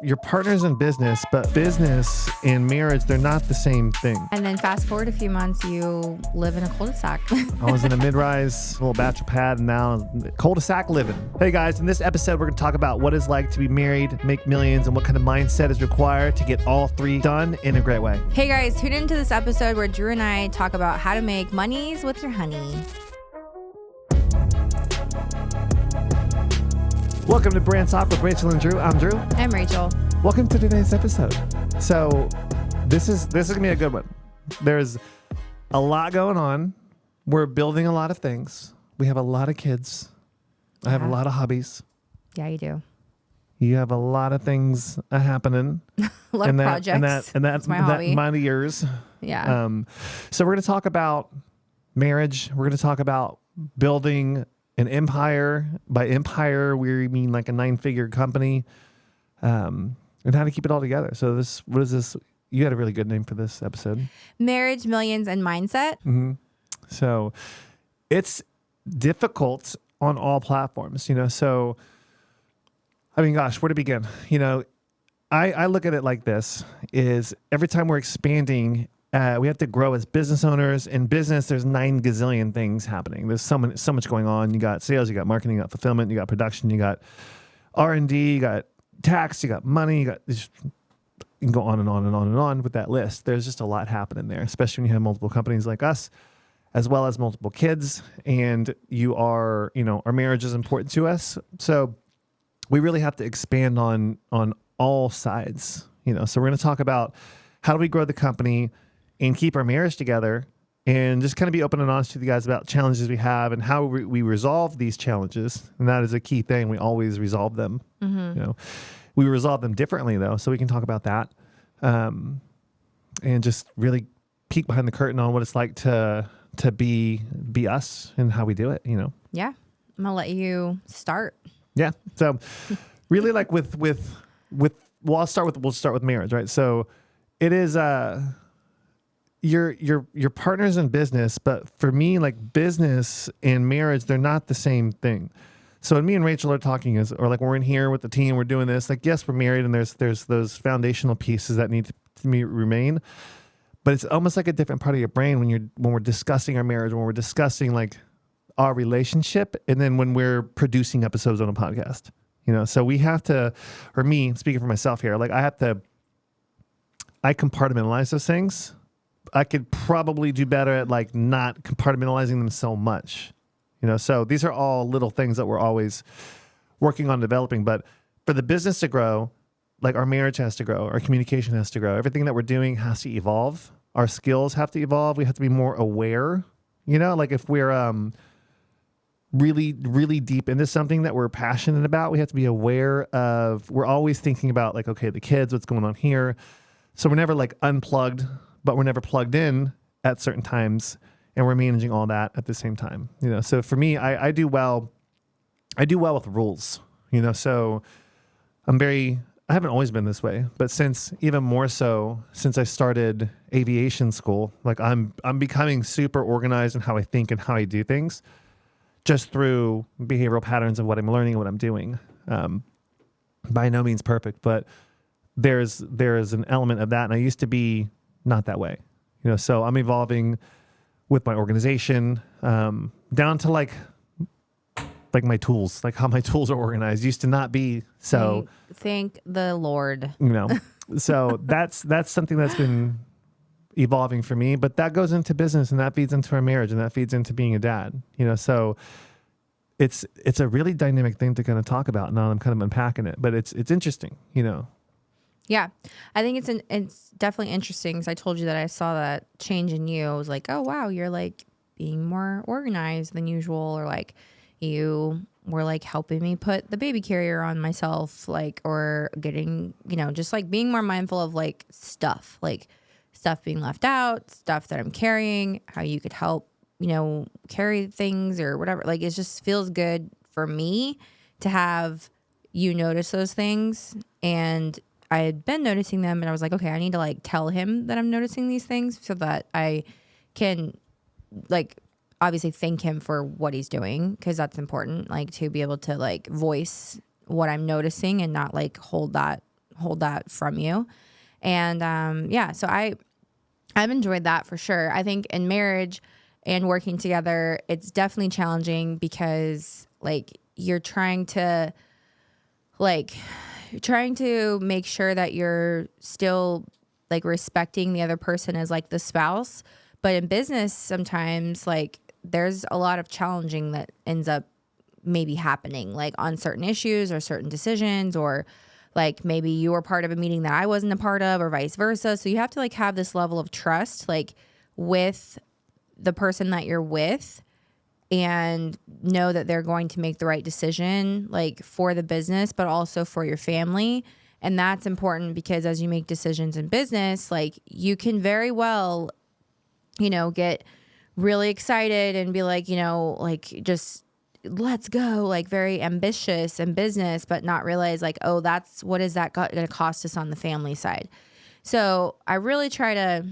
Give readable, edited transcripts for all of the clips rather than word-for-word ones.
You're partners in business, but business and marriage, they're not the same thing. And then fast forward a few months, you live in a cul-de-sac. I was in a mid-rise little bachelor pad and now cul-de-sac living. Hey guys, in this episode, we're going to talk about what it's like to be married, make millions, and what kind of mindset is required to get all three done in a great way. Hey guys, tune into this episode where Drew and I talk about how to make monies with your honey. Welcome to Brand Talk with Rachel and Drew. I'm Drew. I'm Rachel. Welcome to today's episode. So this is gonna be a good one. There's a lot going on. We're building a lot of things. We have a lot of kids. I have a lot of hobbies. Yeah, you do. You have a lot of things happening. A lot of projects. And that's my hobby. Mine of yours. Yeah. So we're gonna talk about marriage. We're gonna talk about building an empire. By empire, we mean like a 9-figure company, and how to keep it all together. So what is this? You had a really good name for this episode. Marriage, millions, and mindset. Mm-hmm. So it's difficult on all platforms, So, I mean, gosh, where to begin? I look at it like this: is every time we're expanding, we have to grow as business owners. In business, there's 9 gazillion things happening. There's so much going on. You got sales, you got marketing, you got fulfillment, you got production, you got R&D, you got tax, you got money, you can go on and on and on and on with that list. There's just a lot happening there, especially when you have multiple companies like us, as well as multiple kids, and our marriage is important to us. So we really have to expand on all sides, So we're going to talk about how do we grow the company and keep our marriage together, and just kind of be open and honest with you guys about challenges we have and how we resolve these challenges. And that is a key thing. We always resolve them. Mm-hmm. We resolve them differently though, so we can talk about that, and just really peek behind the curtain on what it's like to be us and how we do it. Yeah, I'm gonna let you start. Yeah. So really, like with we'll start with marriage, right? So it is your partners in business, but for me, like business and marriage, they're not the same thing. So when me and Rachel are talking, or like we're in here with the team, we're doing this, like, yes, we're married and there's those foundational pieces that need to remain, but it's almost like a different part of your brain when we're discussing our marriage, when we're discussing like our relationship, and then when we're producing episodes on a podcast, so we have to, or me speaking for myself here, like I compartmentalize those things. I could probably do better at like not compartmentalizing them so much, so these are all little things that we're always working on developing. But for the business to grow, like our marriage has to grow, our communication has to grow. Everything that we're doing has to evolve. Our skills have to evolve. We have to be more aware, like if we're really, really deep into something that we're passionate about, we have to be aware of, we're always thinking about like, okay, the kids, what's going on here. So we're never like unplugged, but we're never plugged in at certain times, and we're managing all that at the same time. So for me, I do well with rules, so I haven't always been this way, but even more so since I started aviation school, like I'm becoming super organized in how I think and how I do things, just through behavioral patterns of what I'm learning and what I'm doing. By no means perfect, but there's an element of that. And I used to be not that way, so I'm evolving with my organization, down to like my tools, like how my tools are organized used to not be. So thank the Lord, so that's something that's been evolving for me, but that goes into business, and that feeds into our marriage, and that feeds into being a dad, so it's a really dynamic thing to kind of talk about. Now I'm kind of unpacking it, but it's interesting, Yeah, I think it's definitely interesting, because I told you that I saw that change in you. I was like, oh wow, you're like being more organized than usual, or like you were like helping me put the baby carrier on myself, like, or getting, just like being more mindful of like stuff being left out, stuff that I'm carrying, how you could help, carry things or whatever. Like, it just feels good for me to have you notice those things. And I had been noticing them, and I was like, okay, I need to like tell him that I'm noticing these things so that I can like obviously thank him for what he's doing, because that's important, like to be able to like voice what I'm noticing and not like hold hold that from you. And so I've enjoyed that for sure. I think in marriage and working together, it's definitely challenging because like you're trying to make sure that you're still like respecting the other person as like the spouse. But in business, sometimes like there's a lot of challenging that ends up maybe happening like on certain issues or certain decisions, or like maybe you were part of a meeting that I wasn't a part of, or vice versa. So you have to like have this level of trust like with the person that you're with, and know that they're going to make the right decision like for the business, but also for your family. And that's important because as you make decisions in business, like you can very well, get really excited and be like, like just let's go, like very ambitious in business, but not realize like, oh, what is that going to cost us on the family side? So I really try to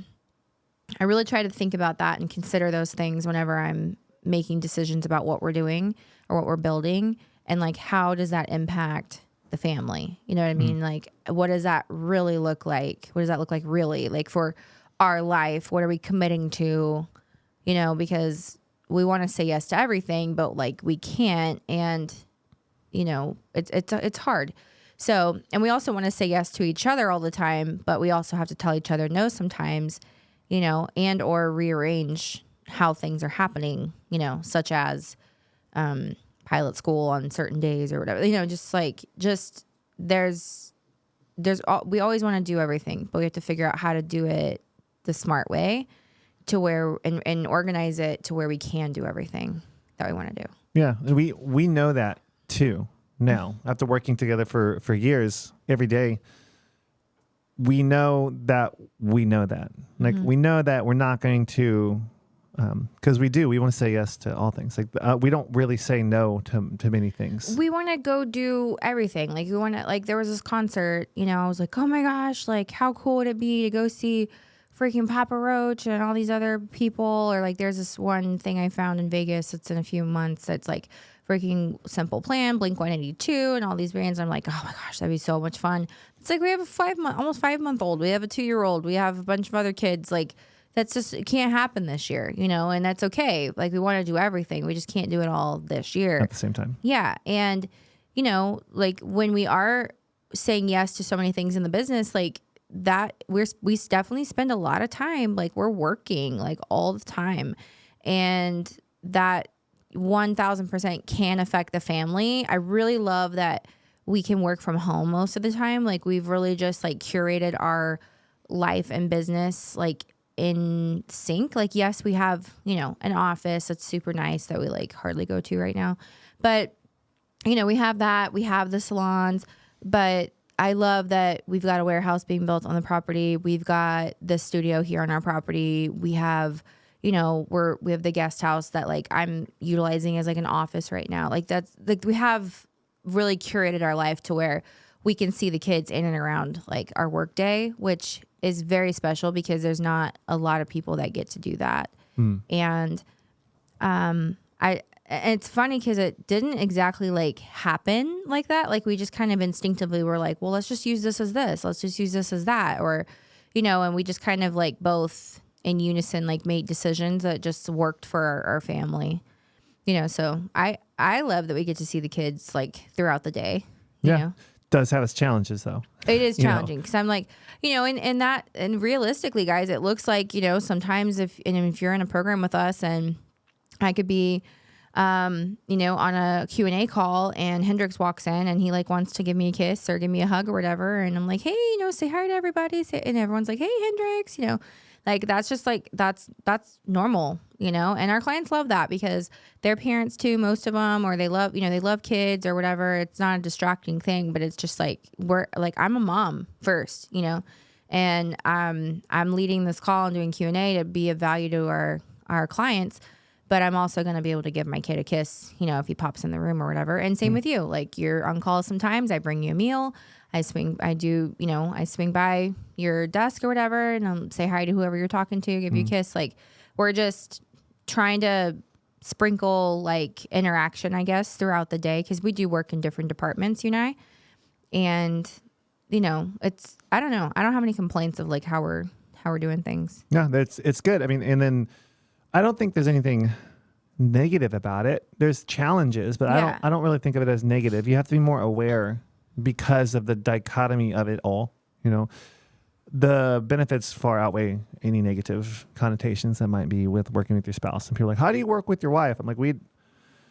think about that and consider those things whenever I'm making decisions about what we're doing or what we're building, and like, how does that impact the family? You know what I mean? Like, what does that really look like? What does that look like really like for our life? What are we committing to? Because we want to say yes to everything, but like we can't, and it's hard. So, and we also want to say yes to each other all the time, but we also have to tell each other no sometimes, and or rearrange how things are happening, such as pilot school on certain days or whatever, we always want to do everything, but we have to figure out how to do it the smart way to where, and organize it to where we can do everything that we want to do. Yeah. And we know that too now, after working together for years, every day. We know that like we know that we're not going to, because we want to say yes to all things. Like we don't really say no to many things. We want to go do everything. Like we want to, like there was this concert, I was like, oh my gosh, like how cool would it be to go see freaking Papa Roach and all these other people? Or like there's this one thing I found in Vegas. It's in a few months. It's like freaking Simple Plan, Blink-182, and all these bands. I'm like, oh my gosh, that'd be so much fun. It's like we have a almost 5-month-old. We have a 2-year-old. We have a bunch of other kids. Like that's just, it can't happen this year, and that's okay. Like we want to do everything. We just can't do it all this year at the same time. Yeah. And, like when we are saying yes to so many things in the business, like that we definitely spend a lot of time, like we're working like all the time, and that 1000% can affect the family. I really love that we can work from home most of the time. Like we've really just like curated our life and business like in sync. Like, yes, we have, an office that's super nice that we like hardly go to right now, but we have that, we have the salons, but I love that we've got a warehouse being built on the property. We've got the studio here on our property. We have, we have the guest house that like I'm utilizing as like an office right now. Like that's like, we have really curated our life to where we can see the kids in and around like our work day, which is very special because there's not a lot of people that get to do that. And, it's funny because it didn't exactly like happen like that. Like we just kind of instinctively were like, well, let's just use this as this. Let's just use this as that. Or, and we just kind of like both in unison, like made decisions that just worked for our family, so I love that we get to see the kids like throughout the day. Yeah. Does have its challenges though. It is challenging because I'm like, and realistically guys, it looks like, sometimes if you're in a program with us and I could be, on a Q&A call and Hendrix walks in and he like wants to give me a kiss or give me a hug or whatever. And I'm like, hey, say hi to everybody. And everyone's like, hey, Hendrix, like that's just like, that's normal, and our clients love that because their parents too, most of them, or they love, they love kids or whatever. It's not a distracting thing, but it's just like, I'm a mom first, and I'm leading this call and doing Q&A to be of value to our clients. But I'm also going to be able to give my kid a kiss, if he pops in the room or whatever. And same with you. Like you're on call sometimes. I bring you a meal. I swing by your desk or whatever and I'll say hi to whoever you're talking to, give you a kiss. Like we're just trying to sprinkle like interaction, I guess, throughout the day. Cause we do work in different departments, you and I. And you know, I don't know. I don't have any complaints of like how we're doing things. Yeah, it's good. I mean, and then I don't think there's anything negative about it. There's challenges, but I don't really think of it as negative. You have to be more aware because of the dichotomy of it all. You know, the benefits far outweigh any negative connotations that might be with working with your spouse. And people are like, how do you work with your wife? I'm like, we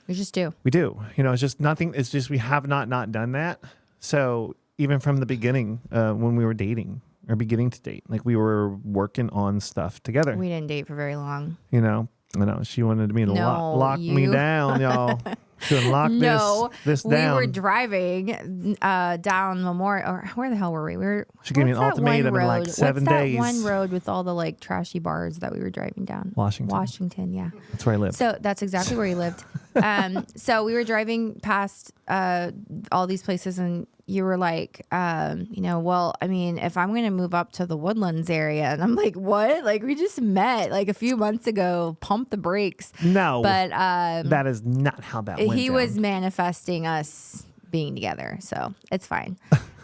just do. We do. You know, it's just nothing. It's just we have not done that. So even from the beginning, when we were dating or beginning to date, like we were working on stuff together. We didn't date for very long. You know, I know she wanted me to lock me down, y'all. She would lock this down. We were driving down Memorial, or where the hell were we? She gave me an ultimatum in like 7 days. What's that one road with all the like trashy bars that we were driving down? Washington, yeah. That's where I lived. So that's exactly where you lived. So we were driving past all these places, and you were like, you know, well, I mean, if I'm going to move up to the Woodlands area, and I'm like, what? Like, we just met like a few months ago. Pump the brakes. No, but that is not how that went. He was manifesting us being together, so it's fine.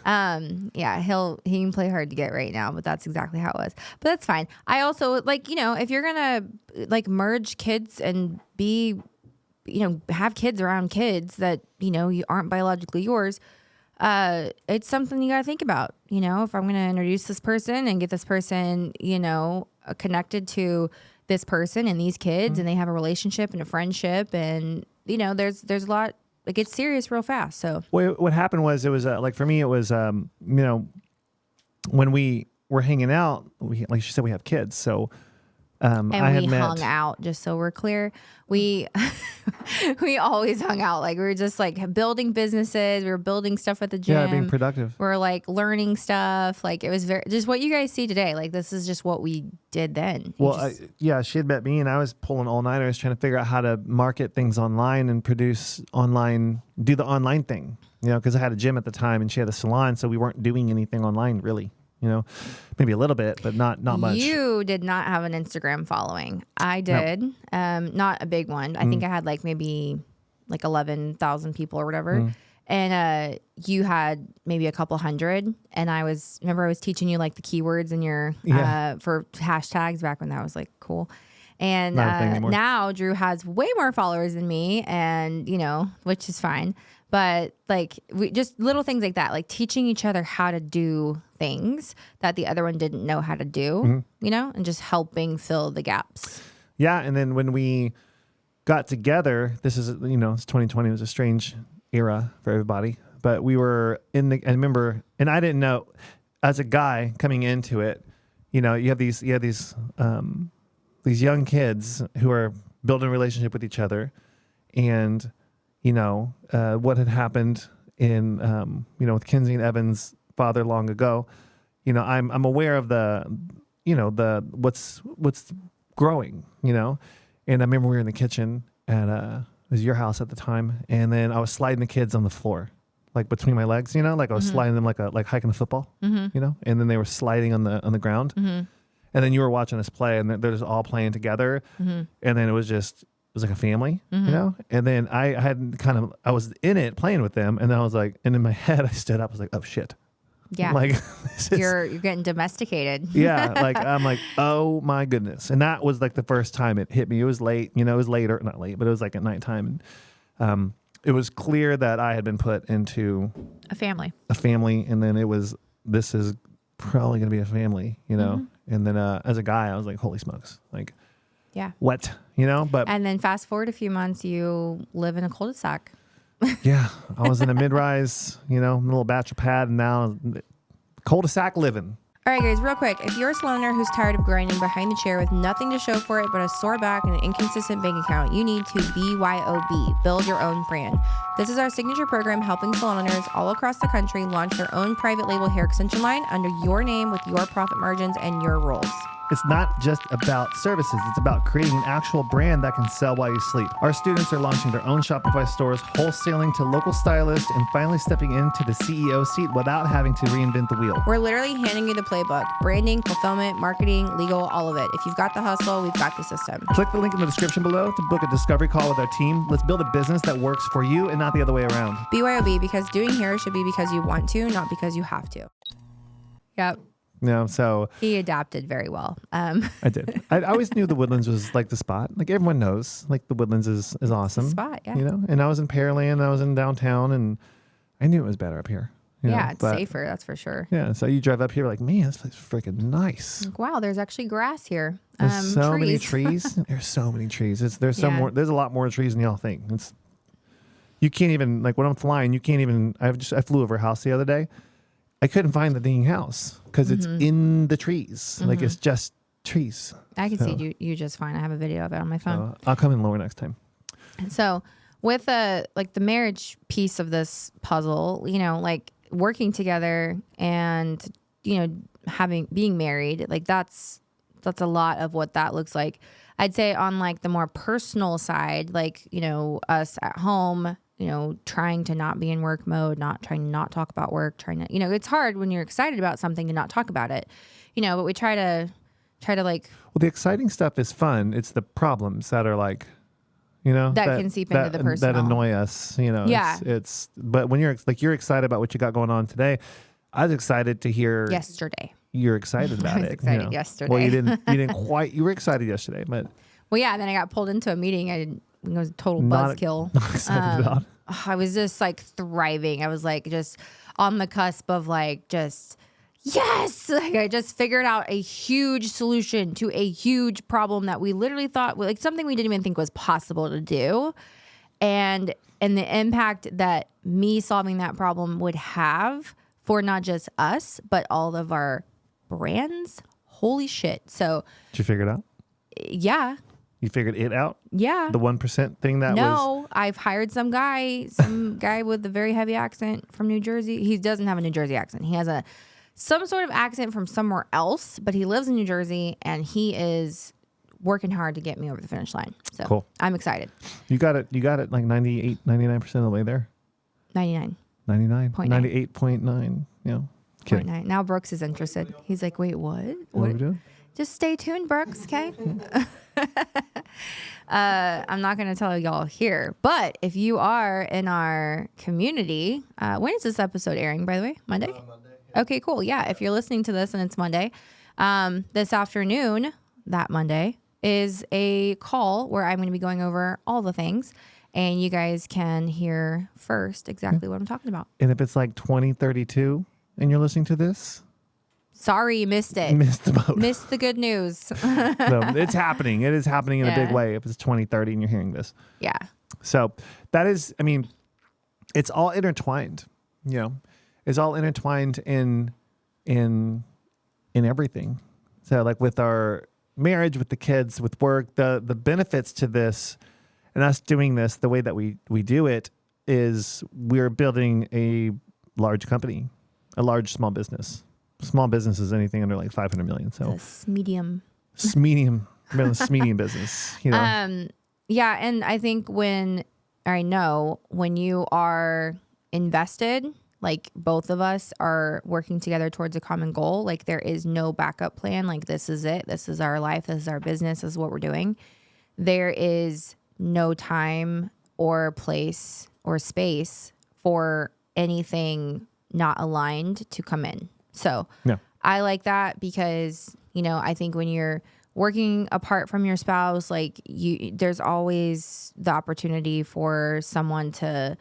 Yeah, he can play hard to get right now, but that's exactly how it was. But that's fine. I also like, you know, if you're gonna like merge kids and be, you know, have kids around kids that, you know, you aren't biologically yours, it's something you got to think about. You know, if I'm going to introduce this person and get this person, you know, connected to this person and these kids, and they have a relationship and a friendship, and you know, there's a lot. It gets serious real fast. So what happened was, it was like for me, it was you know, when we were hanging out, like she said, we have kids, so. And we hung out, just so we're clear. We always hung out. Like, we were just like building businesses. We were building stuff at the gym. Yeah, being productive. We're like learning stuff. Like, it was just what you guys see today. Like, this is just what we did then. Well, yeah, she had met me, and I was pulling all-nighters trying to figure out how to market things online and do the online thing. You know, because I had a gym at the time and she had a salon, so we weren't doing anything online really. You know, maybe a little bit, but not much. You did not have an Instagram following. I did. No. Not a big one. I think I had like maybe like 11,000 people or whatever. And you had maybe a couple hundred. And I was teaching you like the keywords in your for hashtags back when that was like cool. And now Drew has way more followers than me, and you know, which is fine. But like, we just little things like that, like teaching each other how to do things that the other one didn't know how to do, you know, and just helping fill the gaps. Yeah. And then when we got together, this is, you know, it's 2020. It was a strange era for everybody, but we were I remember, and I didn't know, as a guy coming into it, you know, you have these young kids who are building a relationship with each other, and you know, what had happened in, you know, with Kinsey and Evan's father long ago. You know, I'm aware of what's growing, you know. And I remember we were in the kitchen at, it was your house at the time. And then I was sliding the kids on the floor, like between my legs, you know, like I was sliding them like hiking a football, you know, and then they were sliding on the ground. And then you were watching us play, and they're just all playing together. And then it was like a family, you know? And then I was in it playing with them. And then I was like, and in my head, I stood up, I was like, oh shit. Yeah. Like, you're getting domesticated. Yeah. Like, I'm like, oh my goodness. And that was like the first time it hit me. It was late, you know, it was later, not late, but it was like at nighttime. And it was clear that I had been put into a family. And then this is probably going to be a family, you know? And then as a guy, I was like, holy smokes. Like, yeah. What, you know? And then fast forward a few months, you live in a cul-de-sac. Yeah. I was in a mid-rise, you know, little bachelor pad, and now cul-de-sac living. All right, guys, real quick. If you're a salon owner who's tired of grinding behind the chair with nothing to show for it but a sore back and an inconsistent bank account, you need to BYOB, build your own brand. This is our signature program helping salon owners all across the country launch their own private label hair extension line under your name with your profit margins and your rules. It's not just about services. It's about creating an actual brand that can sell while you sleep. Our students are launching their own Shopify stores, wholesaling to local stylists, and finally stepping into the CEO seat without having to reinvent the wheel. We're literally handing you the playbook. Branding, fulfillment, marketing, legal, all of it. If you've got the hustle, we've got the system. Click the link in the description below to book a discovery call with our team. Let's build a business that works for you and not the other way around. BYOB, because doing hair should be because you want to, not because you have to. Yep. No, so He adapted very well. I did. I always knew the Woodlands was like the spot. Like everyone knows, like the Woodlands is awesome. Spot, yeah. You know, and I was in Pearland, I was in downtown, and I knew it was better up here. you know, Yeah, it's safer, that's for sure. Yeah, so you drive up here like, man, this place is freaking nice. Like, wow, there's actually grass here. There's so many trees. trees. There's so many trees. There's Yeah. more. There's a lot more trees than y'all think. You can't even, like, when I'm flying, you can't even. I flew over a house the other day. I couldn't find the dang house because it's in the trees. Like, it's just trees. I can see you just fine. I have a video of it on my phone. I'll come in lower next time. So with the marriage piece of this puzzle, you know, like working together and, you know, being married, like that's a lot of what that looks like. I'd say on like the more personal side, like, you know, us at home, you know, trying to not be in work mode, trying to not talk about work, trying to, you know, it's hard when you're excited about something to not talk about it, you know, but we try to like. Well, the exciting stuff is fun. It's the problems that are like, you know, that can seep into the personal. That annoy us, you know. Yeah. But when you're excited about what you got going on today, I was excited to hear. Yesterday. You're excited about it. I was excited you know? yesterday. Well, you didn't quite. You were excited yesterday, but. Well, yeah. Then I got pulled into a meeting. It was a total buzzkill. Not excited about. I was just like thriving. I was like just on the cusp of like just yes. Like I just figured out a huge solution to a huge problem that we literally thought like something we didn't even think was possible to do, and the impact that me solving that problem would have for not just us but all of our brands. Holy shit! So did you figure it out? Yeah. You figured it out? Yeah. The 1% thing that was. No, I've hired some guy with a very heavy accent from New Jersey. He doesn't have a New Jersey accent. He has some sort of accent from somewhere else, but he lives in New Jersey and he is working hard to get me over the finish line. So cool. I'm excited. You got it like 98, 99% of the way there. 99. 99. 0.9. 98.9. You know. Kidding. 0.9. Now Brooks is interested. He's like, wait, what? What are we doing? Just stay tuned, Brooks, okay? I'm not going to tell y'all here, but if you are in our community, when is this episode airing, by the way? Monday? Monday. Yeah. Okay, cool. Yeah, if you're listening to this and it's Monday, this afternoon, that Monday, is a call where I'm going to be going over all the things, and you guys can hear first exactly what I'm talking about. And if it's like 2032 and you're listening to this, sorry, you missed it. Missed the boat. Missed the good news. So it's happening. It is happening in a big way if it's 2030 and you're hearing this. Yeah. So that is, I mean, it's all intertwined, you know. It's all intertwined in everything. So like with our marriage, with the kids, with work, the benefits to this and us doing this the way that we do it is we're building a large company, a large small business. Small business is anything under like 500 million. So it's medium business, you know? Yeah. And I think when you are invested, like both of us are working together towards a common goal, like there is no backup plan. Like this is it. This is our life. This is our business. This is what we're doing. There is no time or place or space for anything not aligned to come in. So yeah. I like that because, you know, I think when you're working apart from your spouse, like there's always the opportunity for someone to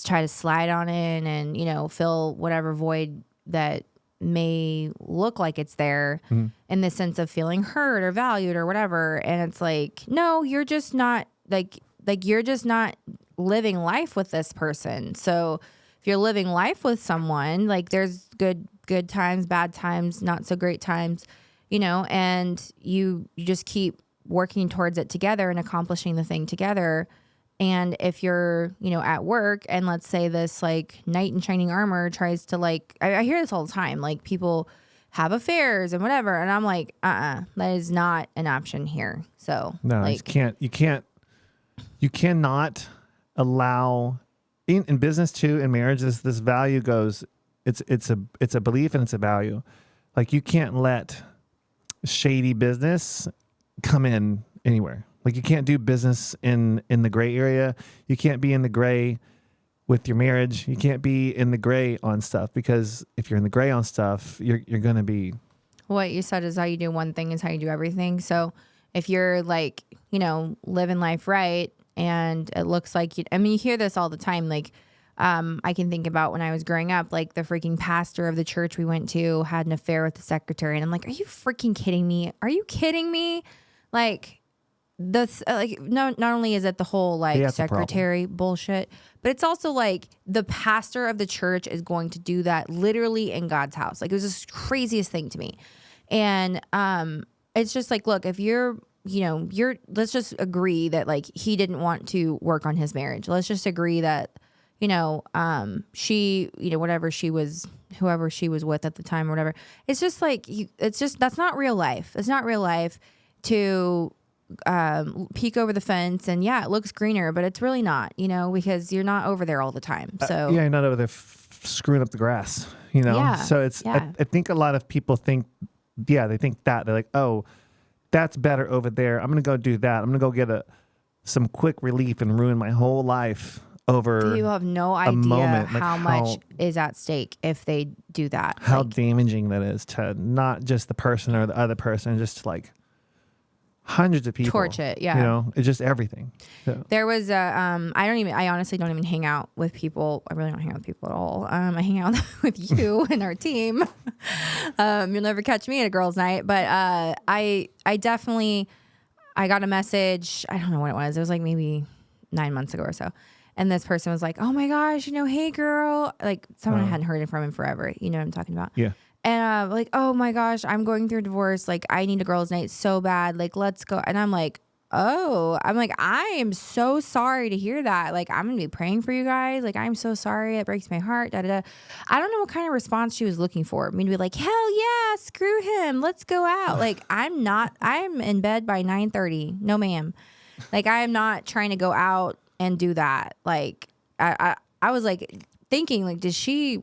try to slide on in and, you know, fill whatever void that may look like it's there in the sense of feeling heard or valued or whatever. And it's like, no, you're just not like you're just not living life with this person. So if you're living life with someone, like there's good times, bad times, not so great times, you know, and you just keep working towards it together and accomplishing the thing together. And if you're, you know, at work and let's say this like knight in shining armor tries to like, I hear this all the time, like people have affairs and whatever. And I'm like, that is not an option here. So no, like, you cannot allow in business too, in marriage, this value goes, it's a belief and it's a value. Like you can't let shady business come in anywhere. Like you can't do business in the gray area. You can't be in the gray with your marriage. You can't be in the gray on stuff, because if you're in the gray on stuff, you're going to be. What you said is how you do one thing is how you do everything. So if you're like, living life right, and it looks like you hear this all the time. Like, I can think about when I was growing up, like the freaking pastor of the church we went to had an affair with the secretary. And I'm like, are you freaking kidding me? Are you kidding me? Like, not only is it the whole like secretary bullshit, but it's also like the pastor of the church is going to do that literally in God's house. Like, it was the craziest thing to me. And it's just like, look, if you're let's just agree that like he didn't want to work on his marriage. Let's just agree that she, whoever she was with at the time or whatever. It's just like, that's not real life. It's not real life to peek over the fence and it looks greener, but it's really not, because you're not over there all the time. So you're not over there screwing up the grass, So it's, I think a lot of people think, they think that they're like, oh, that's better over there. I'm going to go do that. I'm going to go get some quick relief and ruin my whole life over. You have no idea how much is at stake if they do that. How damaging that is to not just the person or the other person, just like hundreds of people. Torch it, yeah. It's just everything. So. There was I honestly don't even hang out with people. I really don't hang out with people at all. I hang out with you and our team. You'll never catch me at a girls' night, but I definitely, I got a message. I don't know what it was. It was like maybe 9 months ago or so. And this person was like, oh my gosh, hey girl. Like someone I hadn't heard from in forever. You know what I'm talking about? Yeah. And like, oh my gosh, I'm going through a divorce. Like, I need a girls' night so bad. Like, let's go. And I'm like, I am so sorry to hear that. Like, I'm going to be praying for you guys. Like, I'm so sorry. It breaks my heart. Da, da, da. I don't know what kind of response she was looking for. Me to be like, hell yeah, screw him. Let's go out. Like, I'm in bed by 9:30. No, ma'am. Like, I am not trying to go out and do that. Like, I was like thinking, like, did she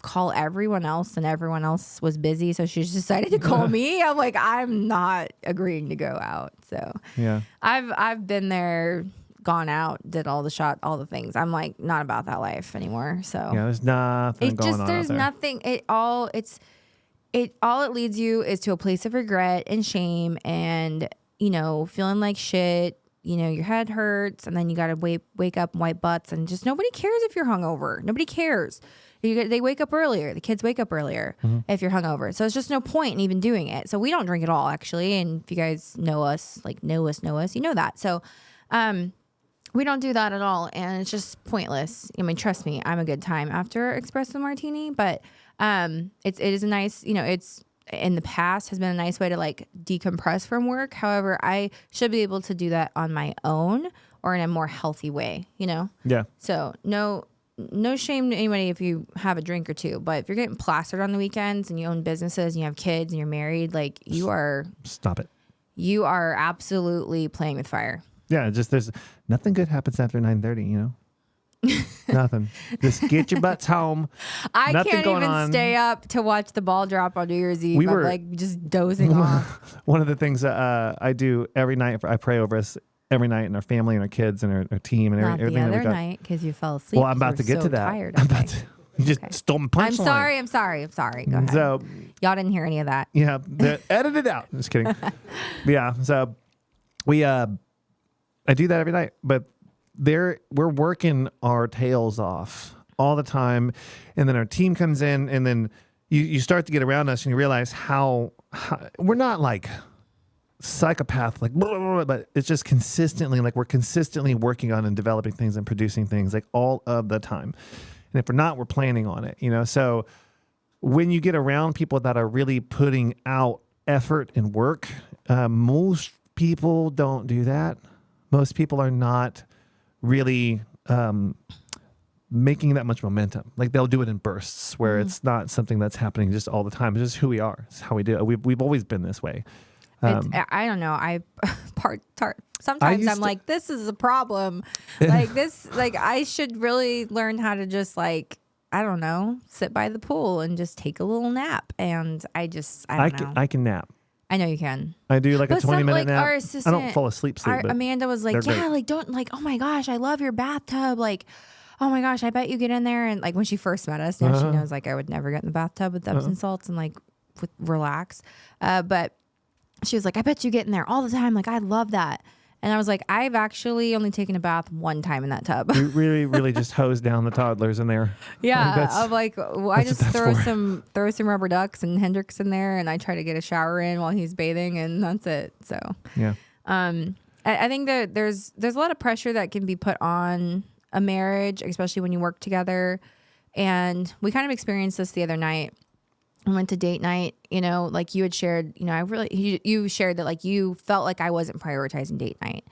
call everyone else and everyone else was busy, so she just decided to call me? I'm like, I'm not agreeing to go out. So yeah, I've been there, gone out, did all the shot, all the things. I'm like not about that life anymore. So there's nothing going on. There's nothing. It all it leads you is to a place of regret and shame and feeling like shit. Your head hurts, and then you got to wake up and wipe butts, and just nobody cares if you're hungover. Nobody cares. They wake up earlier. The kids wake up earlier if you're hungover. So it's just no point in even doing it. So we don't drink at all, actually. And if you guys know us, you know that. So we don't do that at all. And it's just pointless. Trust me, I'm a good time after espresso martini. But it is a nice, it's in the past has been a nice way to like decompress from work. However, I should be able to do that on my own or in a more healthy way, Yeah. So no shame to anybody if you have a drink or two, but if you're getting plastered on the weekends and you own businesses and you have kids and you're married, like stop it. You are absolutely playing with fire. Yeah, there's nothing good happens after 9:30, Nothing. Just get your butts home. I Nothing can't going even on. stay up to watch the ball drop on New Year's Eve. I'm like just dozing off. One of the things I do every night, I pray over us every night, and our family and our kids and our team and Not everything. the that we other got. night because you fell asleep. Well, I'm about to get to that. Tired, You just stole my punchline. I'm sorry. Go ahead. So, y'all didn't hear any of that. Yeah, edit it out. Just kidding. Yeah, so we I do that every night, but we're working our tails off all the time, and then our team comes in, and then you start to get around us, and you realize how we're not like psychopath, like blah, blah, blah, but it's just consistently like we're consistently working on and developing things and producing things like all of the time. And if we're not, we're planning on it, So when you get around people that are really putting out effort and work, most people don't do that. Most people are not really making that much momentum. Like they'll do it in bursts where it's not something that's happening just all the time. It's just who we are. It's how we do it. We've always been this way. I don't know. Sometimes I'm like, this is a problem. Like this, like I should really learn how to just like, I don't know, sit by the pool and just take a little nap. And I don't know. I can nap. I know you can. I do like a 20-minute nap. Our assistant, I don't fall asleep. But Amanda was like, yeah, like don't like, oh my gosh, I love your bathtub. Like, oh my gosh, I bet you get in there. And like when she first met us, now she knows like I would never get in the bathtub with Epsom salts and like relax. But she was like, I bet you get in there all the time. Like, I love that. And I was like, I've actually only taken a bath one time in that tub. We really just hose down the toddlers in there. Yeah. I'm like, well, I just throw some rubber ducks and Hendrix in there, and I try to get a shower in while he's bathing, and that's it. So yeah. I think that there's a lot of pressure that can be put on a marriage, especially when you work together. And we kind of experienced this the other night. I went to date night, you know, like you had shared, you know, you shared that like you felt like I wasn't prioritizing date night.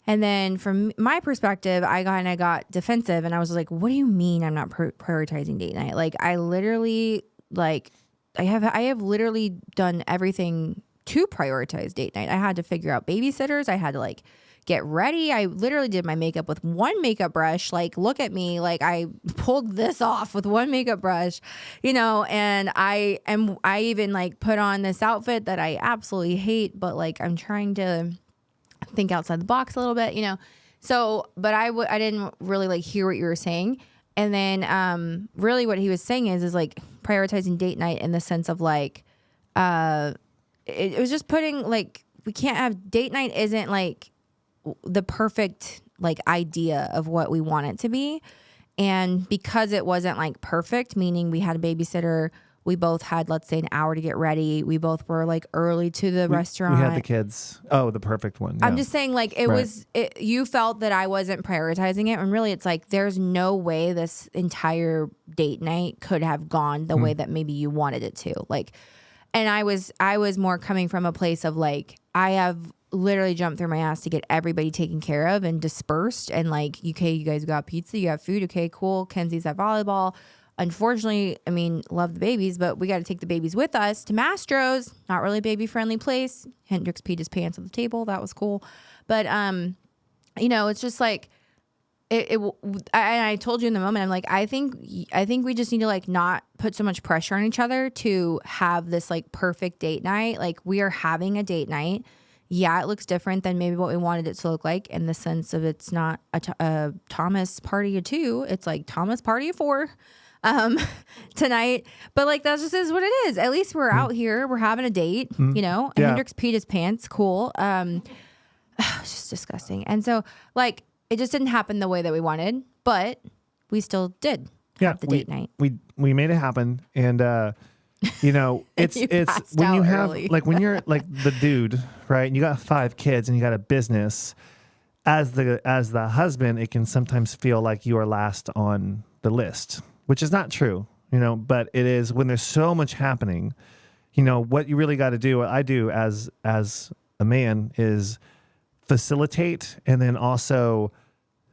And then from my perspective, I got defensive, and I was like, what do you mean I'm not prioritizing date night? Like I literally, like I have literally done everything to prioritize date night. I had to figure out babysitters. I had to like get ready. I literally did my makeup with one makeup brush. Like, look at me. Like I pulled this off with one makeup brush, you know, and I even like put on this outfit that I absolutely hate, but like, I'm trying to think outside the box a little bit, you know? So, but I didn't really like hear what you were saying. And then, really what he was saying is like prioritizing date night in the sense of like, it was just putting like, we can't have date night isn't like the perfect like idea of what we want it to be. And because it wasn't like perfect, meaning we had a babysitter, we both had, let's say, an hour to get ready. We both were like early to the restaurant. We had the kids. Oh, the perfect one. Yeah. I'm just saying like you felt that I wasn't prioritizing it. And really it's like, there's no way this entire date night could have gone the way that maybe you wanted it to. Like, and I was more coming from a place of like, I have literally jumped through my ass to get everybody taken care of and dispersed. And like, okay, you guys got pizza, you have food. Okay, cool. Kenzie's at volleyball. Unfortunately, I mean, love the babies, but we got to take the babies with us to Mastro's. Not really baby friendly place. Hendrix peed his pants on the table. That was cool. But, you know, it's just like, I told you in the moment, I'm like, I think we just need to like not put so much pressure on each other to have this like perfect date night. Like we are having a date night. Yeah, it looks different than maybe what we wanted it to look like in the sense of it's not a Thomas party of 2. It's like Thomas party of 4 tonight. But like that just is what it is. At least we're out here. We're having a date, you know. Yeah. Hendrix peed his pants. Cool. It's just disgusting. And so like it just didn't happen the way that we wanted, but we still did have the date night. We made it happen. And you know, it's when you have early. Like when you're like the dude, right? And you got 5 kids and you got a business. As the husband, it can sometimes feel like you are last on the list, which is not true, you know. But it is when there's so much happening. You know what you really got to do. What I do as a man is facilitate, and then also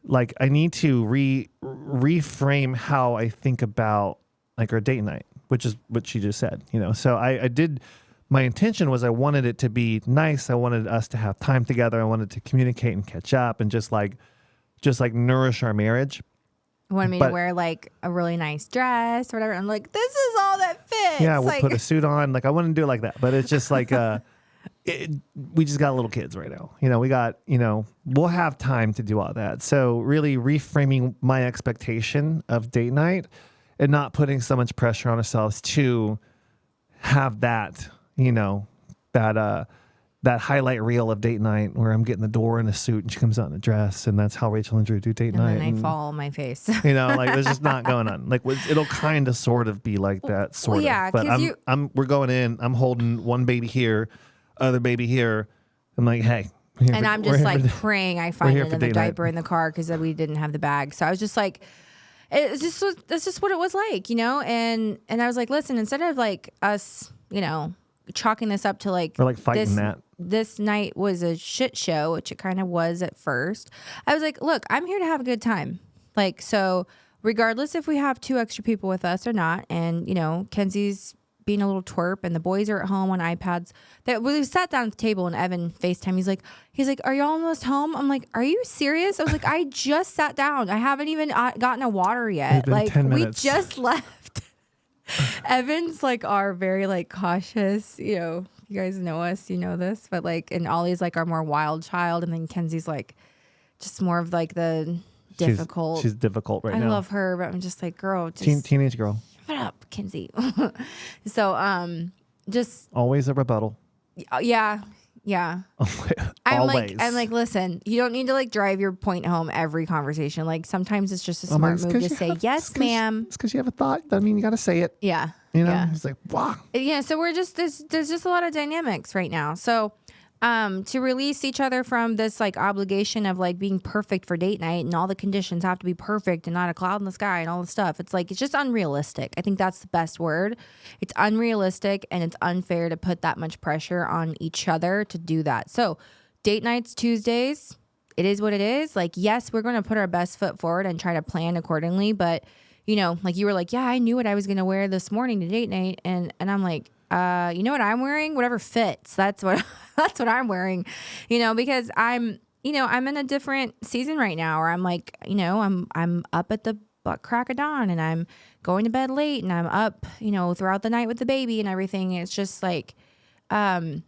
like I need to reframe how I think about like our date night, which is what she just said, you know. So I did, my intention was I wanted it to be nice. I wanted us to have time together. I wanted to communicate and catch up and just like nourish our marriage. You wanted me to wear like a really nice dress or whatever. I'm like, this is all that fits. Yeah, we'll like, put a suit on. Like I wouldn't do it like that, but it's just like, we just got little kids right now. You know, we got, you know, we'll have time to do all that. So really reframing my expectation of date night and not putting so much pressure on ourselves to have that, you know, that highlight reel of date night where I'm getting the door in a suit and she comes out in a dress, and that's how Rachel and Drew do date night. And then I fall on my face. You know, like there's just not going on. Like it'll kind of sort of be like that, sort of. Yeah, but we're going in. I'm holding one baby here, other baby here. I'm like, hey. I'm just like praying I find another diaper in the car because we didn't have the bag. So I was just like, that's just what it was like, you know? And I was like, listen, instead of like us, you know, chalking this up to like, or like fighting this night was a shit show, which it kind of was at first. I was like, look, I'm here to have a good time. Like, so regardless if we have 2 extra people with us or not, and, you know, Kenzie's being a little twerp and the boys are at home on iPads, that we sat down at the table and Evan FaceTime. He's like, are you almost home? I'm like, are you serious? I was like, I just sat down. I haven't even gotten a water yet. Like 10 we minutes. just left. Evan's like our very like cautious, you know, you guys know us, you know this, but like, and Ollie's like our more wild child. And then Kenzie's like just more of like the difficult. She's difficult right now. I love her, but I'm just like, girl, just teenage girl. shut up, Kenzie. So, just Always a rebuttal. yeah. I'm Always. like, listen, you don't need to like drive your point home every conversation. Like sometimes it's just a smart move to say, yes, ma'am. It's because you have a thought. I mean, you got to say it. Yeah. You know, Yeah. it's like, wow. Yeah. So we're just, there's just a lot of dynamics right now. So, to release each other from this like obligation of like being perfect for date night and all the conditions have to be perfect and not a cloud in the sky and all the stuff. It's like, it's just unrealistic. I think that's the best word. It's unrealistic and it's unfair to put that much pressure on each other to do that. So date nights, Tuesdays, it is what it is. Like, yes, we're going to put our best foot forward and try to plan accordingly. But you know, like you were like, yeah, I knew what I was going to wear this morning to date night. And I'm like, you know what I'm wearing? Whatever fits. That's what I'm wearing, you know, because I'm in a different season right now where I'm like, you know, I'm up at the butt crack of dawn and I'm going to bed late and I'm up, you know, throughout the night with the baby and everything. It's just like, I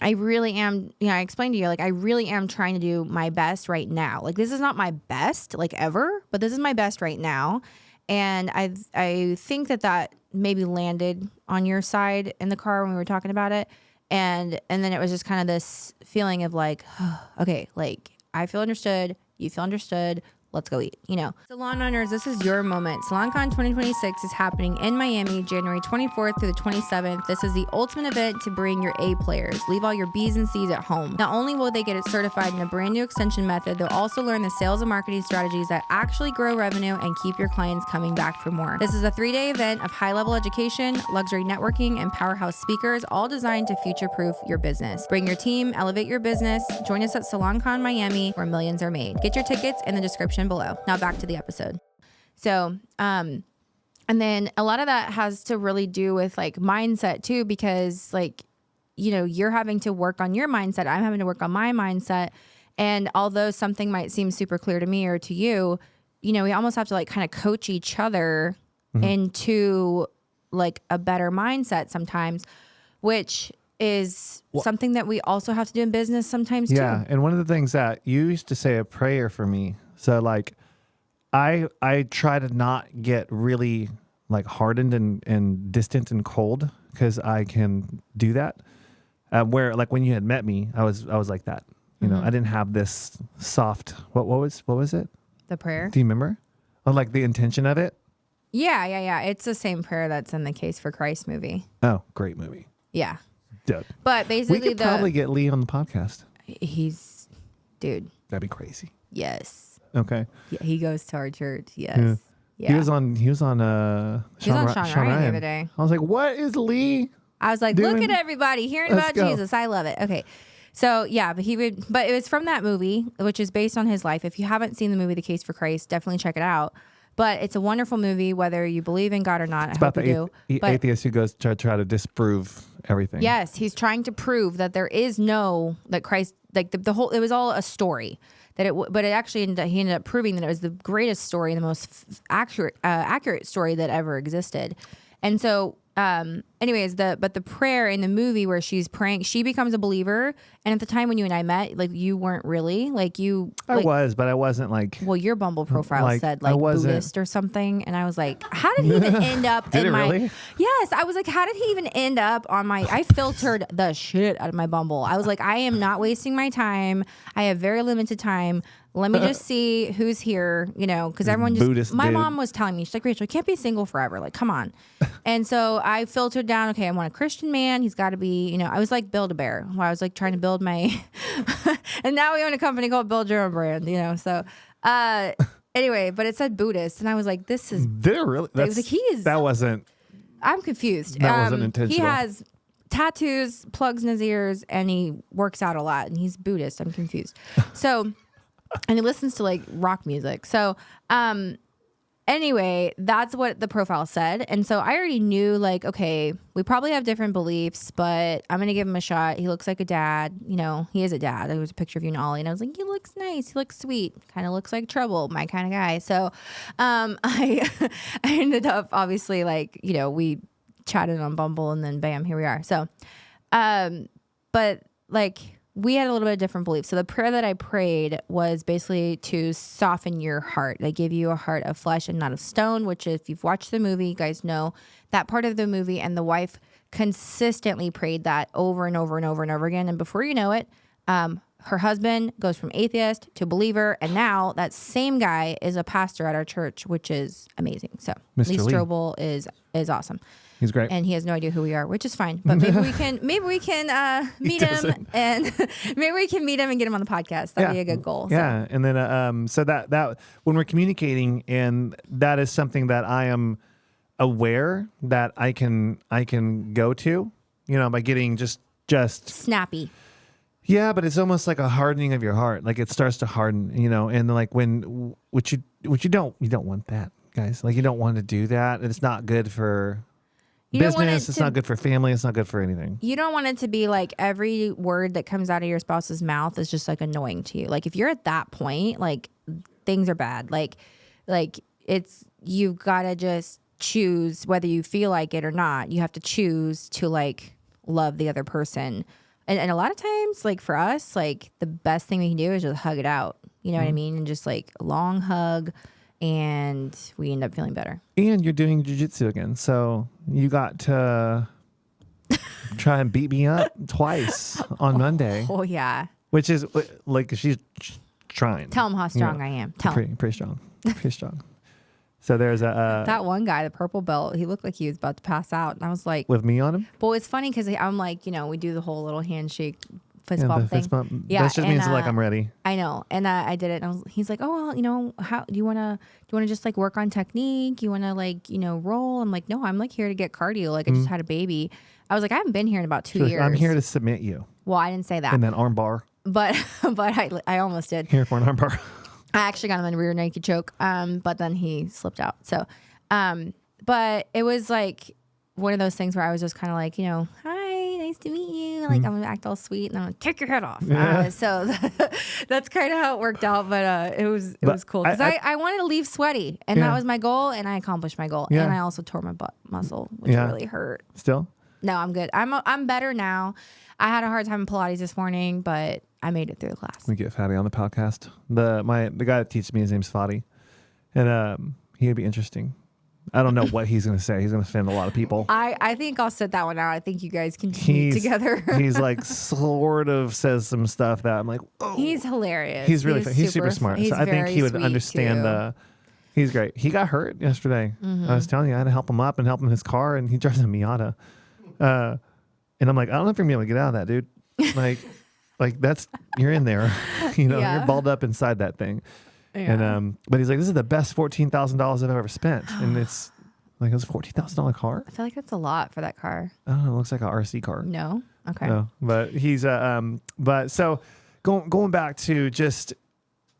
really am, you know, I explained to you, like, I really am trying to do my best right now. Like, this is not my best, like, ever, but this is my best right now. And I think that maybe landed on your side in the car when we were talking about it. And then it was just kind of this feeling of like, oh, okay, like I feel understood, you feel understood, let's go eat, you know. Salon owners, this is your moment. SalonCon 2026 is happening in Miami, January 24th through the 27th. This is the ultimate event to bring your A players. Leave all your B's and C's at home. Not only will they get it certified in a brand new extension method, they'll also learn the sales and marketing strategies that actually grow revenue and keep your clients coming back for more. This is a 3-day event of high-level education, luxury networking, and powerhouse speakers, all designed to future-proof your business. Bring your team, elevate your business. Join us at SalonCon Miami, where millions are made. Get your tickets in the description below. Now back to the episode. So, and then a lot of that has to really do with like mindset too, because like, you know, you're having to work on your mindset. I'm having to work on my mindset. And although something might seem super clear to me or to you, you know, we almost have to like kind of coach each other into like a better mindset sometimes, which is something that we also have to do in business sometimes too. Yeah. And one of the things that you used to say a prayer for me. So like, I try to not get really like hardened and distant and cold because I can do that. Where like when you had met me, I was like that. You know, I didn't have this soft. What was it? The prayer. Do you remember? Oh, like the intention of it. Yeah. It's the same prayer that's in the Case for Christ movie. Oh, great movie. Yeah. Dude. But basically, we could probably get Lee on the podcast. He's, dude. That'd be crazy. Yes. Okay. Yeah, he goes to our church. Yes. Yeah. He was on Sean Ryan the other day. I was like, what is Lee? I was like, doing? look at everybody hearing Let's about go. Jesus. I love it. Okay. So yeah, but it was from that movie, which is based on his life. If you haven't seen the movie The Case for Christ, definitely check it out. But it's a wonderful movie, whether you believe in God or not. It's I about hope the you do. But atheist who goes to try to disprove everything. yes, he's trying to prove that there is that Christ, like the whole, it was all a story. But it actually he ended up proving that it was the greatest story and the most accurate story that ever existed. And so, anyways, but the prayer in the movie where she's praying, she becomes a believer. And at the time when you and I met, like you weren't really like you. I was, but I wasn't like. Well, your Bumble profile said like Buddhist or something, and I was like, how did he even end up Did in it my? really? Yes, I was like, how did he even end up on my? I filtered the shit out of my Bumble. I was like, I am not wasting my time. I have very limited time. Let me just see who's here, you know, because everyone just. Buddhist my dude. mom was telling me, she's like, Rachel, you can't be single forever. Like, come on. And so I filtered down. Okay, I want a Christian man. He's got to be, you know, I was like Build-A-Bear, where I was like trying to build my. And now we own a company called Build Your Own Brand, you know. So, anyway, but it said Buddhist, and I was like, this is. Did it really? I was like, he is. That wasn't. I'm confused. That wasn't intentional. He has tattoos, plugs in his ears, and he works out a lot, and he's Buddhist. I'm confused. So. And he listens to like rock music. So, anyway, that's what the profile said. And so I already knew, like, okay, we probably have different beliefs, but I'm going to give him a shot. He looks like a dad. You know, he is a dad. There was a picture of you and Ollie, and I was like, he looks nice. He looks sweet. Kind of looks like trouble, my kind of guy. So I ended up, obviously, like, you know, we chatted on Bumble, and then bam, here we are. So, but like, we had a little bit of different beliefs. So the prayer that I prayed was basically to soften your heart. They give you a heart of flesh and not of stone, which if you've watched the movie, you guys know that part of the movie. And the wife consistently prayed that over and over and over and over again. And before you know it, her husband goes from atheist to believer. And now that same guy is a pastor at our church, which is amazing. So Mr. Lee Lee. Strobel is awesome. He's great. And he has no idea who we are, which is fine. But maybe we can meet him, and maybe we can meet him and get him on the podcast. That'd be a good goal. Yeah. So. And then so that when we're communicating, and that is something that I am aware that I can go to, you know, by getting just Snappy. Yeah, but it's almost like a hardening of your heart. Like it starts to harden, you know, and like which you don't want that, guys. Like you don't want to do that. It's not good for business. It's not good for family. It's not good for anything. You don't want it to be like every word that comes out of your spouse's mouth is just like annoying to you. Like if you're at that point, like things are bad. Like it's, you've got to just choose whether you feel like it or not. You have to choose to like love the other person. And a lot of times, like for us, like the best thing we can do is just hug it out. You know what I mean? And just like a long hug, and we end up feeling better. And you're doing jiu-jitsu again, so you got to try and beat me up twice on Monday. Oh yeah. Which is like she's trying. Tell him how strong I am. Tell him. Pretty strong. Pretty strong. So there's that one guy, the purple belt, he looked like he was about to pass out. And I was like, with me on him? But it's funny because I'm like, you know, we do the whole little handshake fist bump thing. Fist bump. Yeah, that just means like I'm ready. I know. And I did it. And he's like, oh, well, you know, how do you want to just like work on technique? You want to like, you know, roll? I'm like, no, I'm like here to get cardio. Like I just had a baby. I was like, I haven't been here in about 2 years. I'm here to submit you. Well, I didn't say that. And then arm bar. But I almost did. Here for an arm bar. I actually got him in a rear naked choke. But then he slipped out. So, but it was like one of those things where I was just kind of like, you know, hi, nice to meet you. Like I'm gonna act all sweet and I'm gonna take your head off. Yeah. So that's kind of how it worked out. But it was cool because I wanted to leave sweaty, and that was my goal, and I accomplished my goal. Yeah. And I also tore my butt muscle, which really hurt. Still? No, I'm good. I'm better now. I had a hard time in Pilates this morning, but I made it through the class. We get Fatty on the podcast. The guy that teaches me, his name's Fatty, and he'd be interesting. I don't know what he's going to say. He's going to offend a lot of people. I think I'll sit that one out. I think you guys can meet together. He's like sort of says some stuff that I'm like, oh. He's hilarious. He's really he's super smart. He's so I think he would sweet understand too. He's great. He got hurt yesterday. I was telling you, I had to help him up and help him in his car, and he drives a Miata. And I'm like, I don't know if you're going to be able to get out of that, dude. Like that's, you're in there. You know, you're balled up inside that thing. Yeah. And but he's like, this is the best $14,000 I've ever spent, and it's like, it was a $14,000 car. I feel like that's a lot for that car. I don't know. It looks like an RC car. No, okay. No, but he's but so going back to just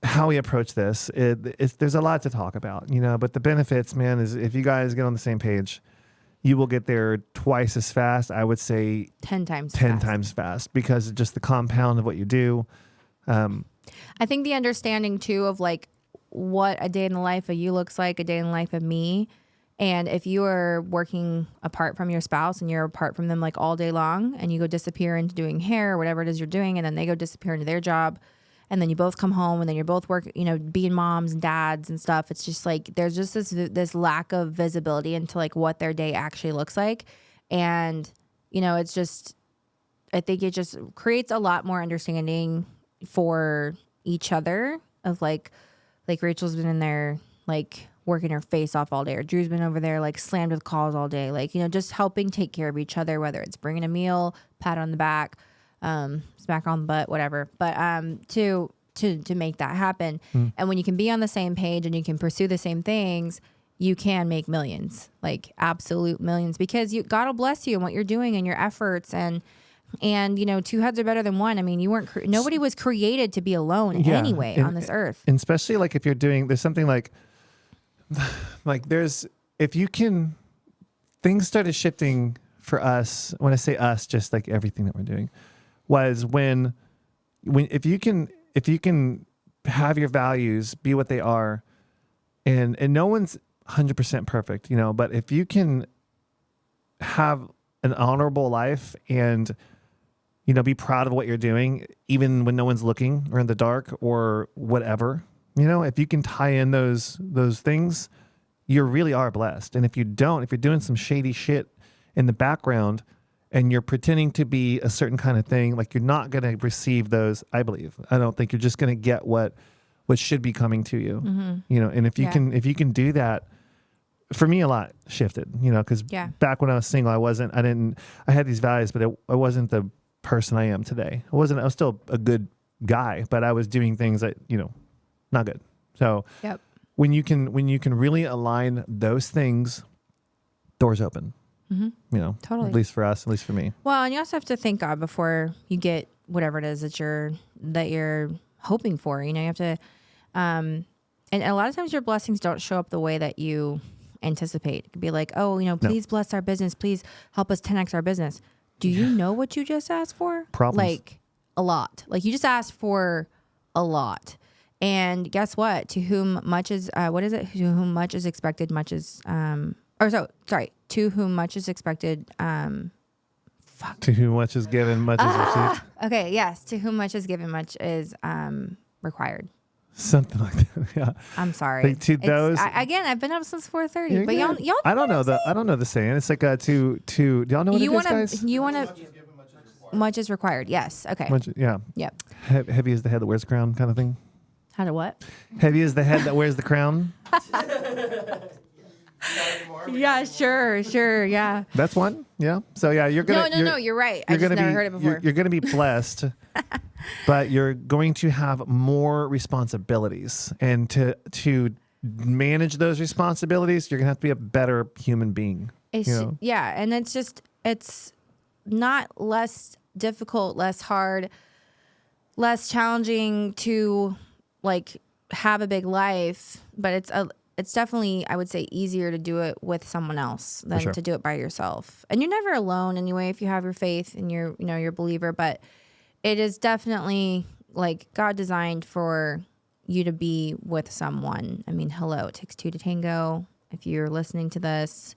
how we approach this, there's a lot to talk about, you know. But the benefits, man, is if you guys get on the same page, you will get there twice as fast. I would say 10 times fast because of just the compound of what you do. I think the understanding too of like what a day in the life of you looks like, a day in the life of me. And if you are working apart from your spouse and you're apart from them like all day long, and you go disappear into doing hair or whatever it is you're doing, and then they go disappear into their job, and then you both come home, and then you're both you know, being moms and dads and stuff. It's just like there's just this lack of visibility into like what their day actually looks like. And, you know, it's just, I think it just creates a lot more understanding for each other of like Rachel's been in there like working her face off all day, or Drew's been over there like slammed with calls all day, like, you know, just helping take care of each other, whether it's bringing a meal, pat on the back, smack on the butt, whatever, but to make that happen. And when you can be on the same page and you can pursue the same things, you can make millions, like absolute millions, because God will bless you and what you're doing and your efforts. And And, two heads are better than one. I mean, you weren't, nobody was created to be alone anyway on this earth. And especially like if you're doing, there's something like if you can, things started shifting for us. When I say us, just like everything that we're doing was when if you can have your values be what they are, and no one's 100% perfect, but if you can have an honorable life and be proud of what you're doing, even when no one's looking or in the dark or whatever, if you can tie in those things, you really are blessed. And if you're doing some shady shit in the background and you're pretending to be a certain kind of thing, like you're not going to receive those, I believe. I don't think you're just going to get what should be coming to you, and if you can do that, for me, a lot shifted, because back when I was single, I had these values, but I wasn't the person I am today. I was still a good guy, but I was doing things that, not good. So when you can really align those things, doors open, totally. At least for us, at least for me. Well, and you also have to thank God before you get whatever it is that you're hoping for. You have to, and a lot of times your blessings don't show up the way that you anticipate. It could be like, please bless our business. Please help us 10x our business. Do you know what you just asked for? Problems. Like a lot. Like you just asked for a lot. And guess what? To whom much is, what is it? To whom much is expected, much is, to whom much is expected, To whom much is given, much is received. Okay, yes. To whom much is given, much is required. Something like that. Yeah. I'm sorry. Like to those. I've been up since 4:30. But y'all. I don't know the. I don't know the saying. It's like to. Do y'all know what it is, guys? You want to. Much is required. Yes. Okay. Yeah. Yep. Heavy is the head that wears the crown, kind of thing. How to what? Heavy is the head that wears the crown. Yeah. Sure. Yeah. That's one. Yeah. So yeah, you're gonna. No. You're right. I just never heard it before. You're gonna be blessed. But you're going to have more responsibilities, and to manage those responsibilities, you're gonna have to be a better human being. Yeah, and it's not less difficult, less hard, less challenging to like have a big life, but it's definitely, I would say, easier to do it with someone else than to do it by yourself. And you're never alone anyway if you have your faith and you're a believer, but it is definitely like God designed for you to be with someone. I mean, hello, it takes two to tango. If you're listening to this,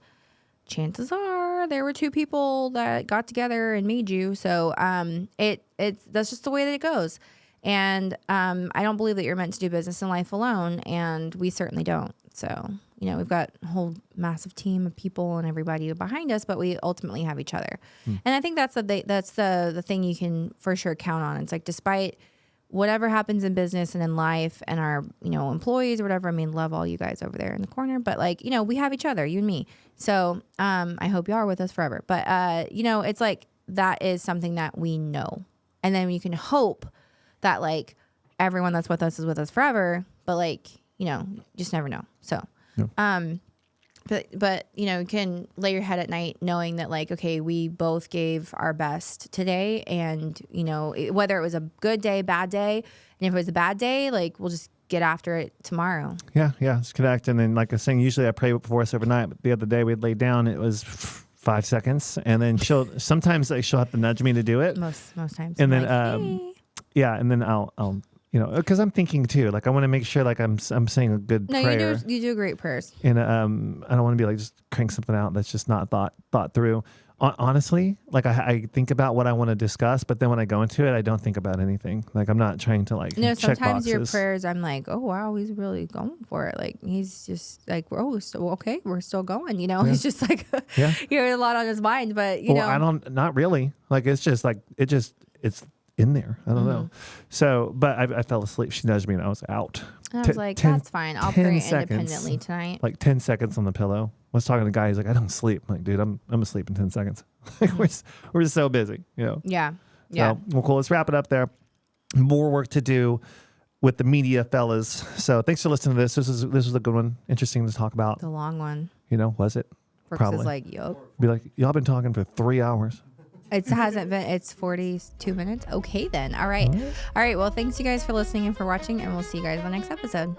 chances are there were two people that got together and made you. So that's just the way that it goes. And I don't believe that you're meant to do business in life alone, and we certainly don't. So, we've got a whole massive team of people and everybody behind us, but we ultimately have each other. And I think that's the thing you can for sure count on. It's like, despite whatever happens in business and in life and our, employees or whatever, I mean, love all you guys over there in the corner, but like, we have each other, you and me. So, I hope you are with us forever. But, it's like, that is something that we know. And then you can hope that like everyone that's with us is with us forever, but like, just never know. So, but you can lay your head at night knowing that like, okay, we both gave our best today, and whether it was a good day, bad day, and if it was a bad day, like we'll just get after it tomorrow. Yeah, just connect. And then like I was saying, usually I pray before us overnight, but the other day we'd lay down, it was 5 seconds, and then she'll have to nudge me to do it. Most times. And then hey. Yeah, and then I'll because I'm thinking too, like I want to make sure like I'm saying a good prayer. You do great prayers. And I don't want to be like just crank something out that's just not thought through. Honestly, like I think about what I want to discuss, but then when I go into it, I don't think about anything. Like I'm not trying to like check sometimes boxes. Your prayers, I'm like, oh wow, he's really going for it. Like he's just like, oh, so okay, we're still going. He's just like, he had a lot on his mind, but not really. Like it's just like it's in there. I don't know. So, but I fell asleep. She nudged me and I was out. And I was like, that's fine. I'll pray independently tonight. Like 10 seconds on the pillow. I was talking to a guy. He's like, I don't sleep. I'm like, dude, I'm asleep in 10 seconds. Like we're so busy, Yeah. So, well, cool. Let's wrap it up there. More work to do with the media, fellas. So thanks for listening to this. This was a good one. Interesting to talk about. The long one. Was it? Brooks Probably. is like, yup. Be like, y'all been talking for 3 hours. It hasn't been. It's 42 minutes. Okay, then. All right. All right. Well, thanks you guys for listening and for watching, and we'll see you guys in the next episode.